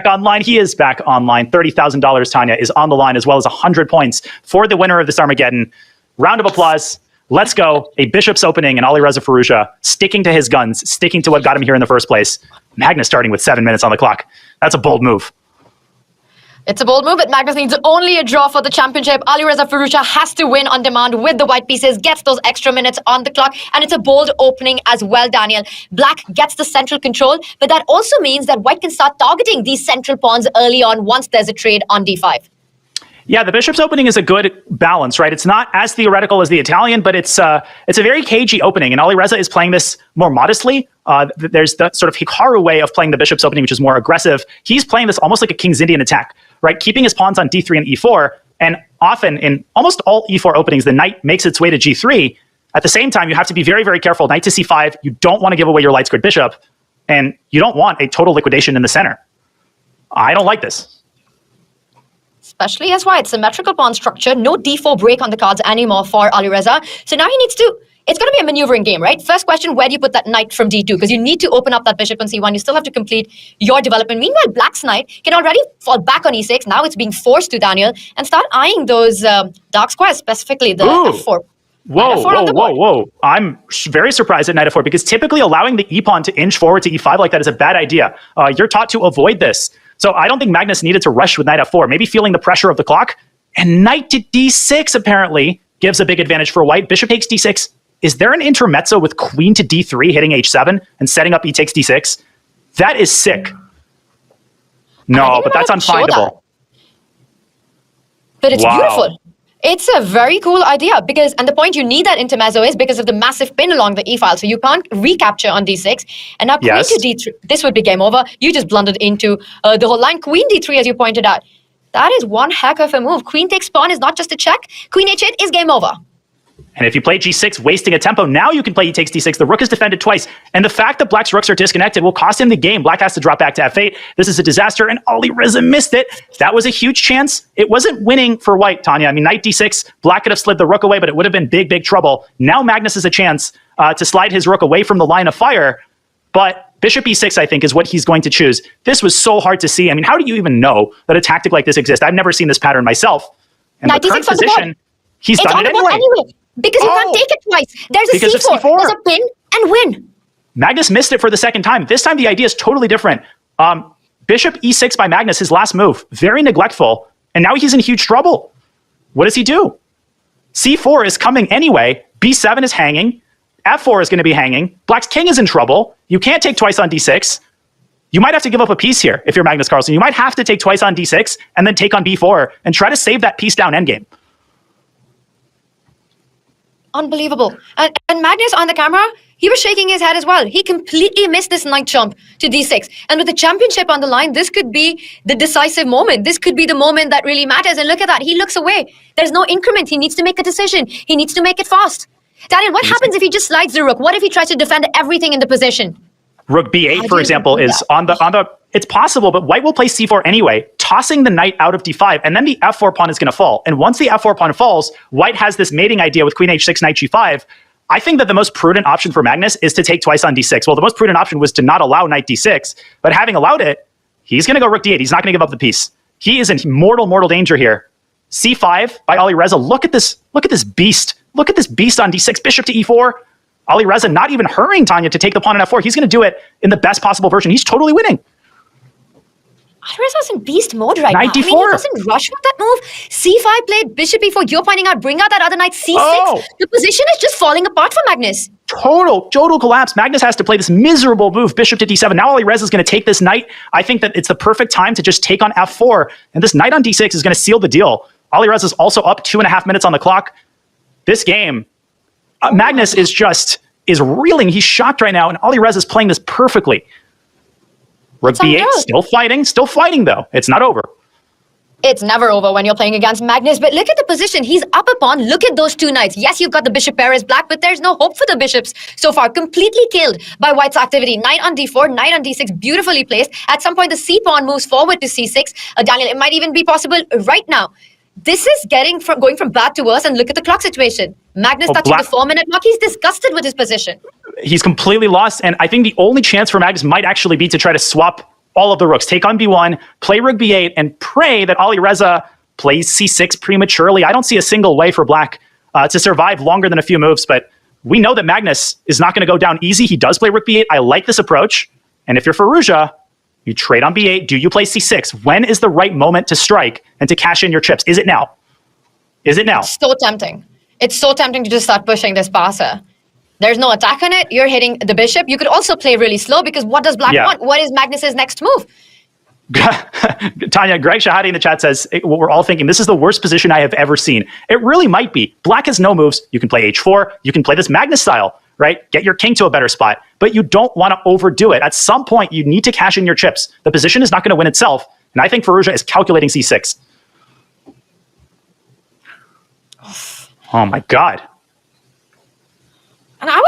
online. He is back online. $30,000, Tanya, is on the line, as well as 100 points for the winner of this Armageddon. Round of applause. Let's go. A Bishop's opening and Alireza Firouzja sticking to his guns, sticking to what got him here in the first place. Magnus starting with 7 minutes on the clock. That's a bold move. It's a bold move, but Magnus needs only a draw for the championship. Alireza Firouzja has to win on demand with the white pieces, gets those extra minutes on the clock, and it's a bold opening as well, Daniel. Black gets the central control, but that also means that white can start targeting these central pawns early on once there's a trade on d5. Yeah, the Bishop's opening is a good balance, right? It's not as theoretical as the Italian, but it's a very cagey opening, and Alireza is playing this more modestly. There's the sort of Hikaru way of playing the Bishop's opening, which is more aggressive. He's playing this almost like a King's Indian attack, right? Keeping his pawns on d3 and e4, and often in almost all e4 openings, the knight makes its way to g3. At the same time, you have to be very, very careful. Knight to c5, you don't want to give away your light squared bishop, and you don't want a total liquidation in the center. I don't like this. Especially as white, symmetrical pawn structure, no d4 break on the cards anymore for Alireza. So now he needs to, it's going to be a maneuvering game, right? First question, where do you put that knight from d2? Because you need to open up that bishop on c1. You still have to complete your development. Meanwhile, black's knight can already fall back on e6. Now it's being forced to, Daniel, and start eyeing those dark squares, specifically the f4. Whoa. I'm very surprised at knight f4, because typically allowing the e-pawn to inch forward to e5 like that is a bad idea. You're taught to avoid this. So I don't think Magnus needed to rush with knight f4, maybe feeling the pressure of the clock. And knight to d6 apparently gives a big advantage for white. Bishop takes d6. Is there an intermezzo with queen to d3 hitting h7 and setting up e takes d6? That is sick. No, but that's unfindable. But it's beautiful. It's a very cool idea because, and the point you need that intermezzo is because of the massive pin along the e-file. So you can't recapture on d6. And now queen to d3, this would be game over. You just blundered into the whole line. Queen d3, as you pointed out. That is one heck of a move. Queen takes pawn is not just a check. Queen h8 is game over. And if you play g6, wasting a tempo, now you can play e takes d6. The rook is defended twice. And the fact that black's rooks are disconnected will cost him the game. Black has to drop back to f8. This is a disaster, and Alireza missed it. That was a huge chance. It wasn't winning for white, Tanya. I mean, knight d6, black could have slid the rook away, but it would have been big, big trouble. Now Magnus has a chance to slide his rook away from the line of fire. But bishop e6, I think, is what he's going to choose. This was so hard to see. I mean, how do you even know that a tactic like this exists? I've never seen this pattern myself. And knight the current position, he's done it anyway. Because you can't take it twice. There's a c4. There's a pin and win. Magnus missed it for the second time. This time the idea is totally different. Bishop e6 by Magnus, his last move. Very neglectful. And now he's in huge trouble. What does he do? c4 is coming anyway. b7 is hanging. f4 is going to be hanging. Black's king is in trouble. You can't take twice on d6. You might have to give up a piece here if you're Magnus Carlsen. You might have to take twice on d6 and then take on b4 and try to save that piece down endgame. Unbelievable. And Magnus on the camera, he was shaking his head as well. He completely missed this knight jump to d6. And with the championship on the line, this could be the decisive moment. This could be the moment that really matters. And look at that. He looks away. There's no increment. He needs to make a decision. He needs to make it fast. Daniel, what happens if he just slides the rook? What if he tries to defend everything in the position? Rook b8, for example, is on the it's possible, but white will play c4 anyway, tossing the knight out of d5, and then the f4 pawn is going to fall. And once the f4 pawn falls, white has this mating idea with queen h6, knight g5. I think that the most prudent option for Magnus is to take twice on d6. Well, the most prudent option was to not allow knight d6, but having allowed it, he's going to go rook d8. He's not going to give up the piece. He is in mortal danger here. c5 by Alireza. Look at this beast. Look at this beast on d6, bishop to e4. Alireza not even hurrying Tanya to take the pawn on f4. He's going to do it in the best possible version. He's totally winning. Alireza in beast mode right now. Knight d4. I mean, he doesn't rush with that move. c5 played, bishop e4. You're pointing out, bring out that other knight, c6. Oh. The position is just falling apart for Magnus. Total collapse. Magnus has to play this miserable move, bishop to d7. Now Alireza is going to take this knight. I think that it's the perfect time to just take on f4. And this knight on d6 is going to seal the deal. Alireza is also up 2.5 minutes on the clock. This game, Magnus is reeling. He's shocked right now, and Alireza is playing this perfectly. Rook b8, still fighting though. It's not over. It's never over when you're playing against Magnus, but look at the position. He's up a pawn. Look at those two knights. Yes, you've got the bishop pair as black, but there's no hope for the bishops so far. Completely killed by white's activity. Knight on d4, knight on d6, beautifully placed. At some point, the c-pawn moves forward to c6. Daniel, it might even be possible right now. This is going from bad to worse, and look at the clock situation. Magnus touching the 4-minute mark. He's disgusted with his position. He's completely lost, and I think the only chance for Magnus might actually be to try to swap all of the rooks. Take on b1, play rook b8, and pray that Alireza plays c6 prematurely. I don't see a single way for black to survive longer than a few moves, but we know that Magnus is not going to go down easy. He does play rook b8. I like this approach. And if you're Firouzja, you trade on b8. Do you play c6? When is the right moment to strike and to cash in your chips? Is it now? Is it now? It's so tempting. It's so tempting to just start pushing this passer. There's no attack on it. You're hitting the bishop. You could also play really slow because what does black want? What is Magnus's next move? Tanya, Greg Shahadi in the chat says, what we're all thinking, this is the worst position I have ever seen. It really might be. Black has no moves. You can play h4. You can play this Magnus style, right? Get your king to a better spot. But you don't want to overdo it. At some point, you need to cash in your chips. The position is not going to win itself. And I think Firouzja is calculating c6. Oh my God. And I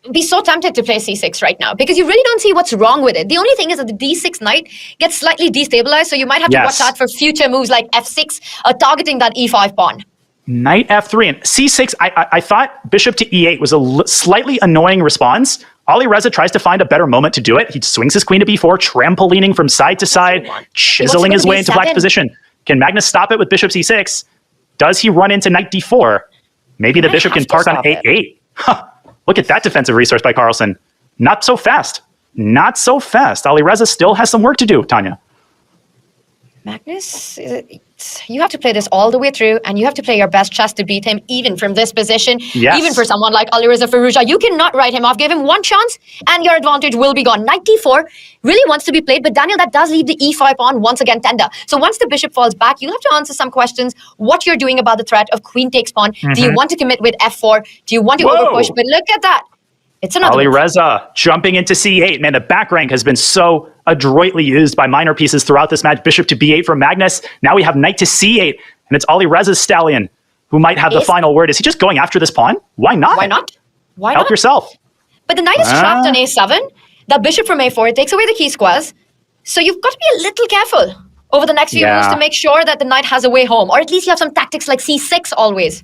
would be so tempted to play c6 right now because you really don't see what's wrong with it. The only thing is that the d6 knight gets slightly destabilized, so you might have to watch out for future moves like f6, targeting that e5 pawn. Knight f3 and c6. I thought bishop to e8 was a slightly annoying response. Alireza tries to find a better moment to do it. He swings his queen to b4, trampolining from side to side, chiseling his way into black's position. Can Magnus stop it with bishop c6? Does he run into knight d4? Maybe the bishop can park on a8. Huh. Look at that defensive resource by Carlsen. Not so fast. Not so fast. Alireza still has some work to do, Tanya. Magnus, you have to play this all the way through, and you have to play your best chess to beat him, even from this position. Yes. Even for someone like Alireza Firouzja, you cannot write him off. Give him one chance, and your advantage will be gone. Knight d4 really wants to be played, but Daniel, that does leave the e5 pawn once again tender. So once the bishop falls back, you'll have to answer some questions. What you're doing about the threat of queen takes pawn. Do you want to commit with f4? Do you want to overpush? But look at that. It's another Alireza jumping into c8. Man, the back rank has been so adroitly used by minor pieces throughout this match. Bishop to b8 from Magnus. Now we have knight to c8, and it's Alireza's stallion who might have the final word. Is he just going after this pawn? Why not? Why not? Why Help not? yourself. But the knight is trapped on a7. The bishop from a4 takes away the key squares. So you've got to be a little careful over the next few moves to make sure that the knight has a way home. Or at least you have some tactics like c6 always.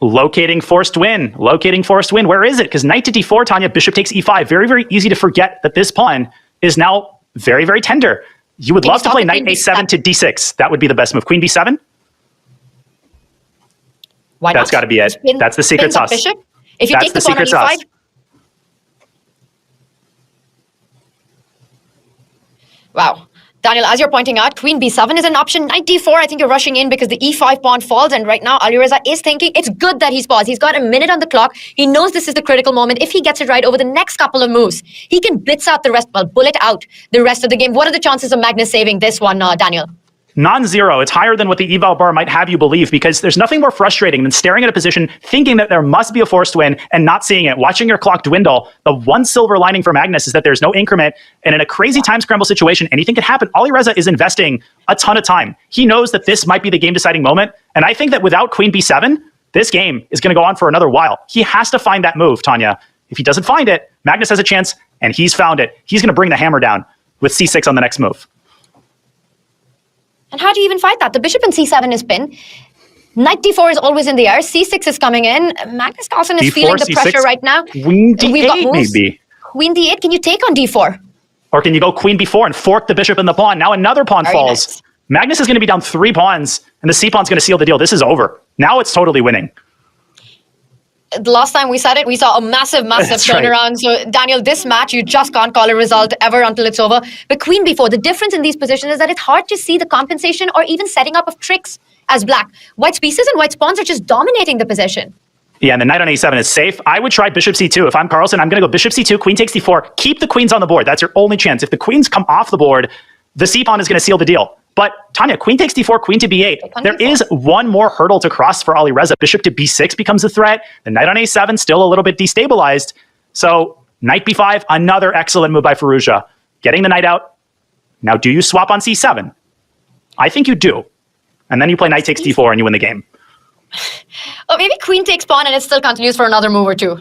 Locating forced win. Locating forced win. Where is it? Because knight to d4, Tanya, bishop takes e5. Very, very easy to forget that this pawn is now very, very tender. You would love to play knight a7 to d6. That would be the best move. Queen b7? Why not? That's got to be it. That's the secret sauce. Bishop. If you take the pawn on e5. Wow. Daniel, as you're pointing out, queen b7 is an option. Knight d4, I think you're rushing in because the e5 pawn falls. And right now, Alireza is thinking it's good that he's paused. He's got a minute on the clock. He knows this is the critical moment. If he gets it right over the next couple of moves, he can blitz out the rest, well, bullet out the rest of the game. What are the chances of Magnus saving this one, Daniel? Non-zero. It's higher than what the eval bar might have you believe, because there's nothing more frustrating than staring at a position, thinking that there must be a forced win and not seeing it, watching your clock dwindle. The one silver lining for Magnus is that there's no increment, and in a crazy time scramble situation, anything can happen. Alireza is investing a ton of time. He knows that this might be the game-deciding moment, and I think that without queen b7, this game is going to go on for another while. He has to find that move, Tanya. If he doesn't find it, Magnus has a chance, and he's found it. He's going to bring the hammer down with c6 on the next move. And how do you even fight that? The bishop in c7 is pinned. Knight d4 is always in the air. c6 is coming in. Magnus Carlsen is feeling the pressure right now. Queen d8 maybe. Queen d8. Can you take on d4? Or can you go queen b4 and fork the bishop and the pawn? Now another pawn falls. Nice. Magnus is going to be down 3 pawns, and the c-pawn's going to seal the deal. This is over. Now it's totally winning. The last time we said it, we saw a massive turnaround. Right. So, Daniel, this match, you just can't call a result ever until it's over. But queen b4, the difference in these positions is that it's hard to see the compensation or even setting up of tricks as black. White's pieces and white's pawns are just dominating the position. Yeah, and the knight on a7 is safe. I would try bishop c2. If I'm Carlsen, I'm going to go bishop c2, queen takes d4. Keep the queens on the board. That's your only chance. If the queens come off the board, the c-pawn is going to seal the deal. But Tanya, queen takes d4, queen to b8. There is one more hurdle to cross for Alireza. Bishop to b6 becomes a threat. The knight on a7 still a little bit destabilized. So knight b5, another excellent move by Firouzja. Getting the knight out. Now, do you swap on c7? I think you do. And then you play knight takes d4 and you win the game. Or maybe queen takes pawn and it still continues for another move or two.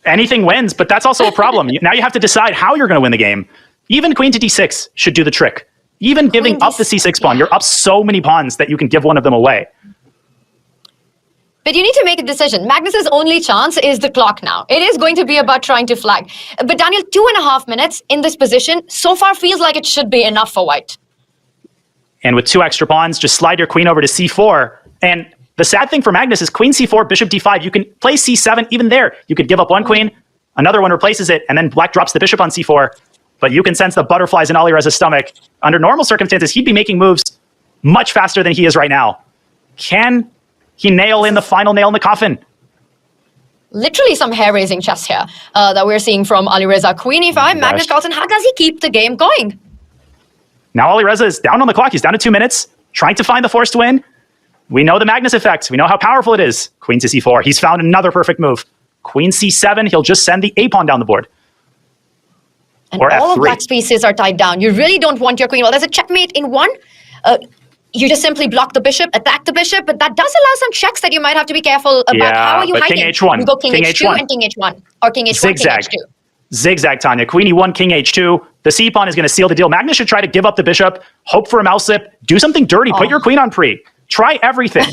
Anything wins, but that's also a problem. Now you have to decide how you're going to win the game. Even queen to d6 should do the trick. Even giving up the c6 pawn, you're up so many pawns that you can give one of them away. But you need to make a decision. Magnus's only chance is the clock now. It is going to be about trying to flag. But Daniel, 2.5 minutes in this position so far feels like it should be enough for white. And with 2 extra pawns, just slide your queen over to c4. And the sad thing for Magnus is queen c4, bishop d5. You can play c7 even there. You could give up one queen, another one replaces it, and then black drops the bishop on c4. But you can sense the butterflies in Alireza's stomach. Under normal circumstances, he'd be making moves much faster than he is right now. Can he nail in the final nail in the coffin? Literally some hair-raising chess here that we're seeing from Alireza. Queen e5, Magnus Carlsen, how does he keep the game going? Now Alireza is down on the clock. He's down to 2 minutes, trying to find the forced win. We know the Magnus effect. We know how powerful it is. Queen to c4. He's found another perfect move. Queen c7. He'll just send the a-pawn down the board. And or all f3. of black's pieces are tied down. You really don't want your queen. Well, there's a checkmate in one. You just simply block the bishop, attack the bishop, but that does allow some checks that you might have to be careful about. Yeah, How are you but hiding? king h1. You go king h2 h1. and king h1. Or king h1, Zigzag. king h2. Zigzag, Tanya. Queen e1, king h2. The c-pawn is going to seal the deal. Magnus should try to give up the bishop, hope for a mouse slip, do something dirty, put your queen on pre. Try everything.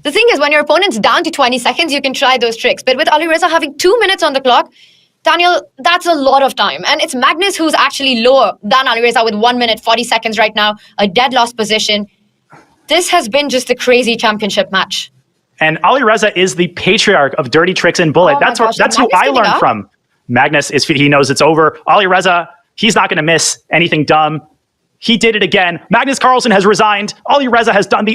The thing is, when your opponent's down to 20 seconds, you can try those tricks. But with Alireza having 2 minutes on the clock, Daniel, that's a lot of time. And it's Magnus who's actually lower than Alireza with 1 minute, 40 seconds right now, a dead lost position. This has been just a crazy championship match. And Alireza is the patriarch of dirty tricks and bullet. Oh That's who I learned from. Magnus he knows it's over. Alireza, he's not going to miss anything dumb. He did it again. Magnus Carlsen has resigned. Alireza has done the